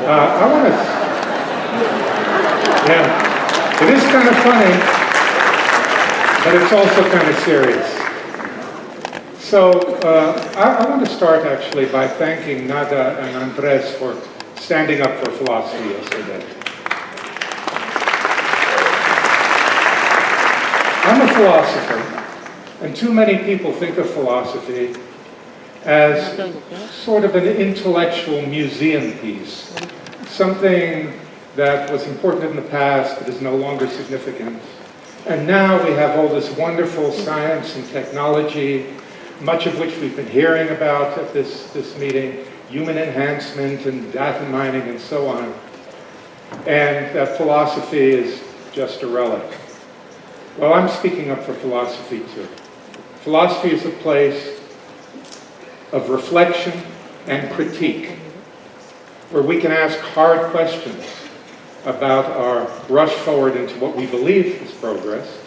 I want to, yeah, it is kind of funny, but it's also kind of serious. So I want to start actually by thanking Nada and Andres for standing up for philosophy yesterday. I'm a philosopher, and too many people think of philosophy as sort of an intellectual museum piece, something that was important in the past but is no longer significant. And now we have all this wonderful science and technology, much of which we've been hearing about at this meeting, human enhancement and data mining and so on, and that philosophy is just a relic. Well, I'm speaking up for philosophy too. Philosophy is a place of reflection and critique, where we can ask hard questions about our rush forward into what we believe is progress,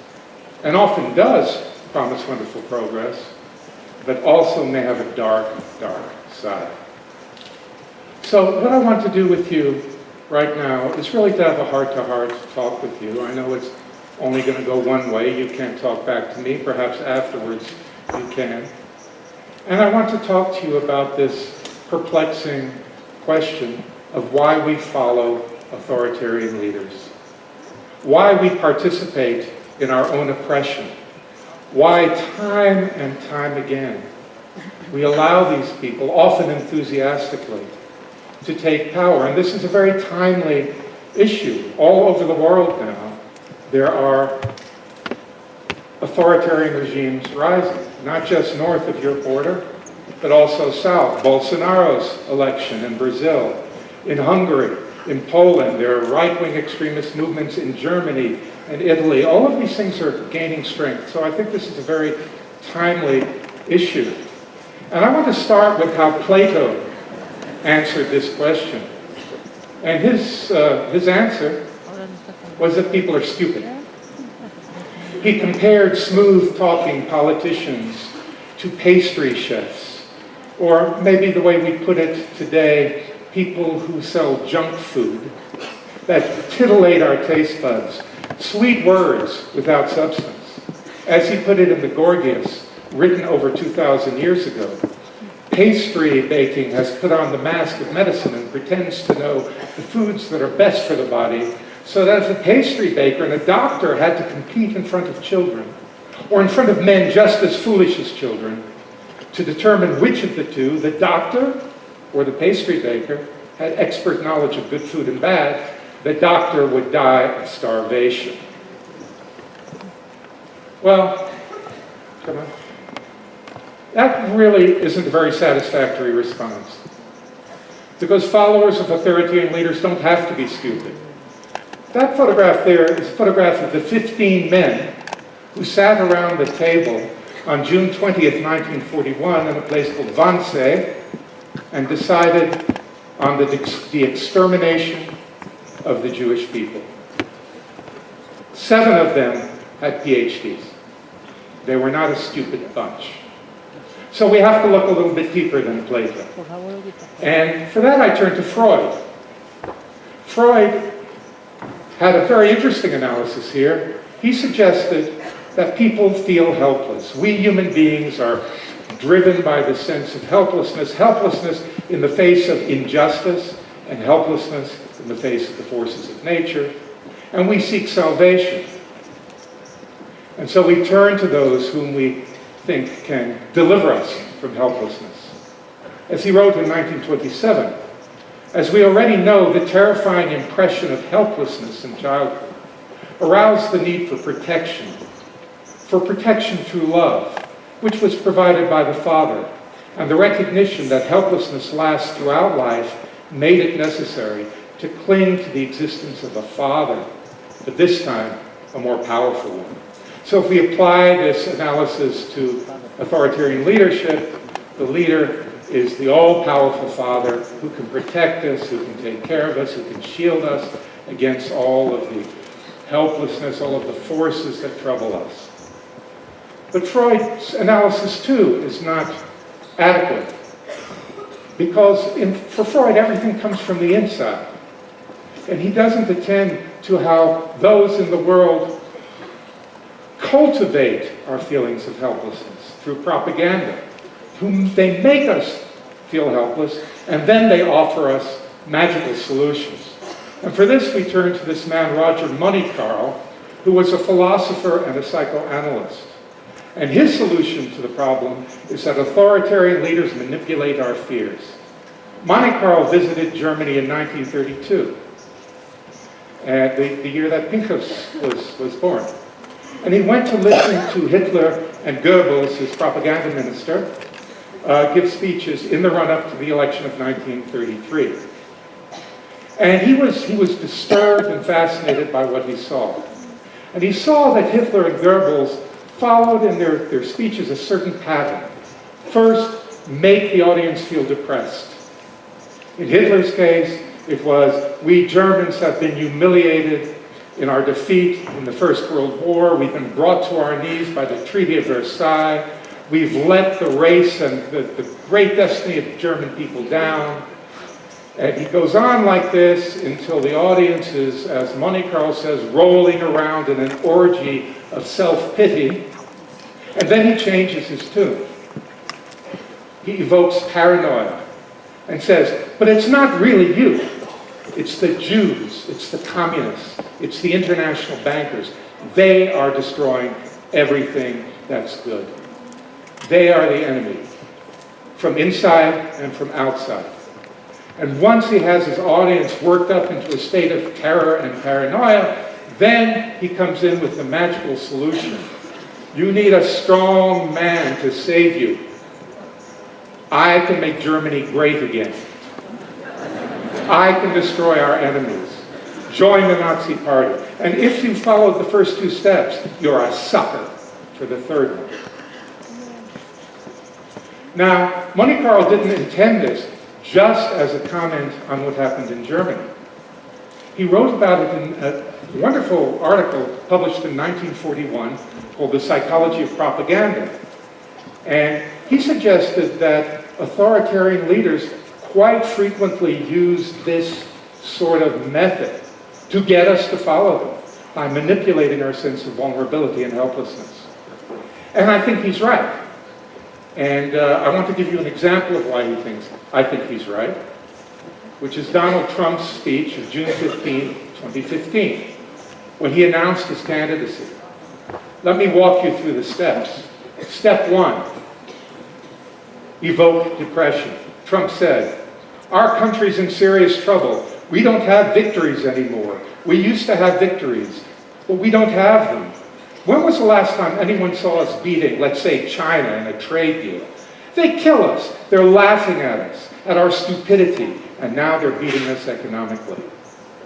and often does promise wonderful progress, but also may have a dark, dark side. So what I want to do with you right now is really to have a heart-to-heart talk with you. I know it's only going to go one way. You can't talk back to me. Perhaps afterwards you can. And I want to talk to you about this perplexing question of why we follow authoritarian leaders, why we participate in our own oppression, why time and time again we allow these people, often enthusiastically, to take power. And this is a very timely issue. All over the world now, there are authoritarian regimes rising, not just north of your border, but also south. Bolsonaro's election in Brazil, in Hungary, in Poland, there are right-wing extremist movements in Germany and Italy. All of these things are gaining strength. So I think this is a very timely issue. And I want to start with how Plato answered this question. And his answer was that people are stupid. He compared smooth-talking politicians to pastry chefs, or maybe the way we put it today, people who sell junk food that titillate our taste buds, sweet words without substance. As he put it in the Gorgias, written over 2,000 years ago, pastry baking has put on the mask of medicine and pretends to know the foods that are best for the body, so that if a pastry baker and a doctor had to compete in front of children, or in front of men just as foolish as children, to determine which of the two, the doctor or the pastry baker, had expert knowledge of good food and bad, the doctor would die of starvation. Well, come on. That really isn't a very satisfactory response, because followers of authoritarian leaders don't have to be stupid. That photograph there is a photograph of the 15 men who sat around the table on June 20th, 1941 in a place called Wannsee and decided on the extermination of the Jewish people. 7 of them had PhDs. They were not a stupid bunch. So we have to look a little bit deeper than Plato. And for that I turn to Freud. Freud had a very interesting analysis here. He suggested that people feel helpless. We human beings are driven by the sense of helplessness, helplessness in the face of injustice, and helplessness in the face of the forces of nature. And we seek salvation. And so we turn to those whom we think can deliver us from helplessness. As he wrote in 1927, as we already know, the terrifying impression of helplessness in childhood aroused the need for protection through love, which was provided by the father, and the recognition that helplessness lasts throughout life made it necessary to cling to the existence of a father, but this time a more powerful one. So if we apply this analysis to authoritarian leadership, the leader is the all-powerful father who can protect us, who can take care of us, who can shield us against all of the helplessness, all of the forces that trouble us. But Freud's analysis, too, is not adequate. Because for Freud, everything comes from the inside. And he doesn't attend to how those in the world cultivate our feelings of helplessness through propaganda, whom they make us feel helpless, and then they offer us magical solutions. And for this, we turn to this man, Roger Monte-Carlo, who was a philosopher and a psychoanalyst. And his solution to the problem is that authoritarian leaders manipulate our fears. Monte-Carlo visited Germany in 1932, the year that Pinchas was born. And he went to listen to Hitler and Goebbels, his propaganda minister, give speeches in the run-up to the election of 1933. And he was disturbed and fascinated by what he saw. And he saw that Hitler and Goebbels followed in their speeches a certain pattern. First, make the audience feel depressed. In Hitler's case, it was, we Germans have been humiliated in our defeat in the First World War. We've been brought to our knees by the Treaty of Versailles. We've let the race and the great destiny of the German people down. And he goes on like this until the audience is, as Monte-Carlo says, rolling around in an orgy of self-pity. And then he changes his tune. He evokes paranoia and says, but it's not really you. It's the Jews, it's the communists, it's the international bankers. They are destroying everything that's good. They are the enemy, from inside and from outside. And once he has his audience worked up into a state of terror and paranoia, then he comes in with the magical solution. You need a strong man to save you. I can make Germany great again. I can destroy our enemies. Join the Nazi Party. And if you followed the first two steps, you're a sucker for the third one. Now, Monte-Carlo didn't intend this just as a comment on what happened in Germany. He wrote about it in a wonderful article published in 1941 called The Psychology of Propaganda. And he suggested that authoritarian leaders quite frequently use this sort of method to get us to follow them by manipulating our sense of vulnerability and helplessness. And I think he's right. And I want to give you an example of why I think he's right, which is Donald Trump's speech of June 15, 2015, when he announced his candidacy. Let me walk you through the steps. Step one, evoke depression. Trump said, our country's in serious trouble. We don't have victories anymore. We used to have victories, but we don't have them. When was the last time anyone saw us beating, let's say, China in a trade deal? They kill us. They're laughing at us, at our stupidity, and now they're beating us economically.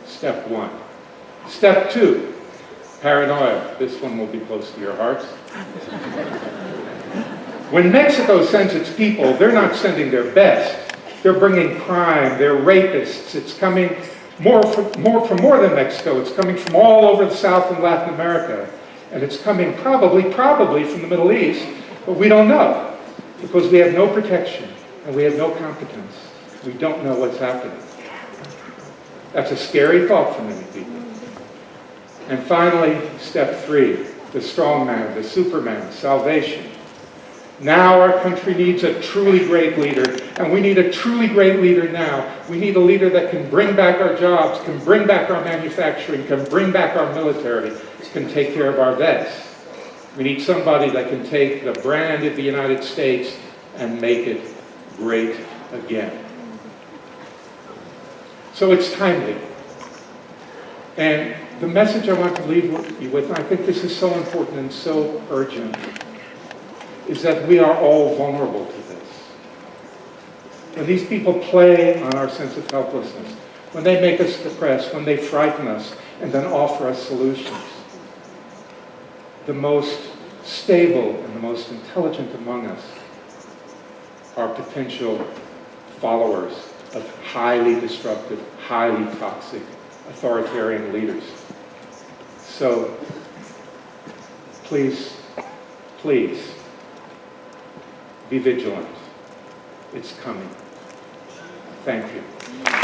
Step one. Step two, paranoia. This one will be close to your hearts. When Mexico sends its people, they're not sending their best. They're bringing crime, they're rapists. It's coming from more than Mexico. It's coming from all over the South and Latin America. And it's coming probably from the Middle East, but we don't know because we have no protection and we have no competence. We don't know what's happening. That's a scary thought for many people. And finally, step three, the strong man, the superman, salvation. Now our country needs a truly great leader, and we need a truly great leader now. We need a leader that can bring back our jobs, can bring back our manufacturing, can bring back our military, can take care of our vets. We need somebody that can take the brand of the United States and make it great again. So it's timely. And the message I want to leave you with, and I think this is so important and so urgent, is that we are all vulnerable to this. When these people play on our sense of helplessness, when they make us depressed, when they frighten us, and then offer us solutions, the most stable and the most intelligent among us are potential followers of highly destructive, highly toxic, authoritarian leaders. So, please, be vigilant. It's coming. Thank you.